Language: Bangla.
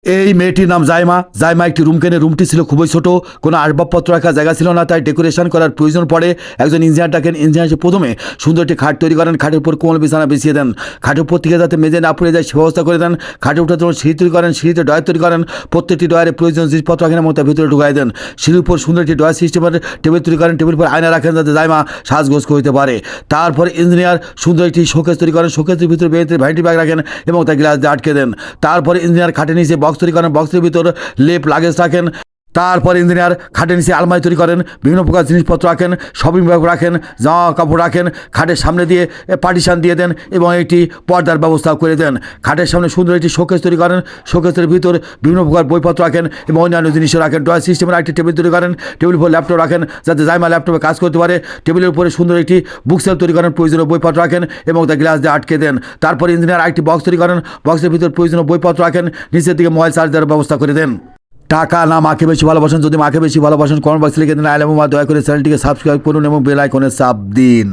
এই মেয়েটির নাম জাইমা। জাইমা একটি রুম কেনে। রুমটি ছিল খুবই ছোট, কোনো আসবাবপত্র রাখার জায়গা ছিল না, তাই ডেকোরেশন করার প্রয়োজন পড়ে। একজন ইঞ্জিনিয়ার ডাকেন। ইঞ্জিনিয়ার এসে প্রথমে সুন্দর একটি খাট তৈরি করেন। খাটের উপর কোমল বিছানা বিছিয়ে দেন। খাটের উপর থেকে যাতে মেঝে না পড়ে যায় সে ব্যবস্থা করে দেন। খাটে ওঠার জন্য সিঁড়ি তৈরি করেন। সিঁড়িতে ডয়ার তৈরি করেন। প্রত্যেকটি ডয়ারে প্রয়োজন জিনিসপত্র রাখেন এবং তার ভিতরে ঢুকাই দেন। সিঁড়ির উপর সুন্দর একটি ডয়ার সিস্টেমের টেবিল তৈরি করেন। টেবিল উপর আয়না রাখেন যাতে জাইমা সাজগোজ করতে পারে। তারপরে ইঞ্জিনিয়ার সুন্দর একটি শোকেস তৈরি করেন। শোকেসের ভিতরে ভ্যানিটি ব্যাগ রাখেন এবং তা গ্লাস দিয়ে আটকে দেন। তারপরে ইঞ্জিনিয়ার খাটে নিচে বক্স তৈরি করেন। বক্সের ভিতর লেপ লাগেজ রাখেন। তারপর ইঞ্জিনিয়ার খাটের নিচে আলমারি তৈরি করেন। বিভিন্ন প্রকার জিনিসপত্র রাখেন, শপিং ব্যাগ রাখেন, জামা কাপড় রাখেন। খাটের সামনে দিয়ে পার্টিশন দিয়ে দেন এবং একটি পর্দার ব্যবস্থা করে দেন। খাটের সামনে সুন্দর একটি শোকেস তৈরি করেন। শোকেসের ভিতর বিভিন্ন প্রকার বইপত্র রাখেন এবং অন্যান্য জিনিসও রাখেন। ড্রয়ার সিস্টেমের একটি টেবিল তৈরি করেন। টেবিলের উপর ল্যাপটপ রাখেন যাতে জাইমা ল্যাপটপে কাজ করতে পারে। টেবিলের উপরে সুন্দর একটি বুকসেল তৈরি করেন। প্রয়োজনীয় বইপত্র রাখেন এবং তা গ্লাস দিয়ে আটকে দেন। তারপর ইঞ্জিনিয়ার একটি বক্স তৈরি করেন। বক্সের ভিতর প্রয়োজনীয় বইপত্র রাখেন। নিচের দিকে মোবাইল চার্জ দেওয়ার ব্যবস্থা করে দেন। টাকা না মাকে বেশি ভালোবাসেন? যদি মাকে বেশি ভালোবাসেন কমেন্ট বক্সে লিখে দিন আই লাভ ইউ মা। দয়া করে চ্যানেলটিকে সাবস্ক্রাইব করুন এবং বেল আইকনে চাপ দিন।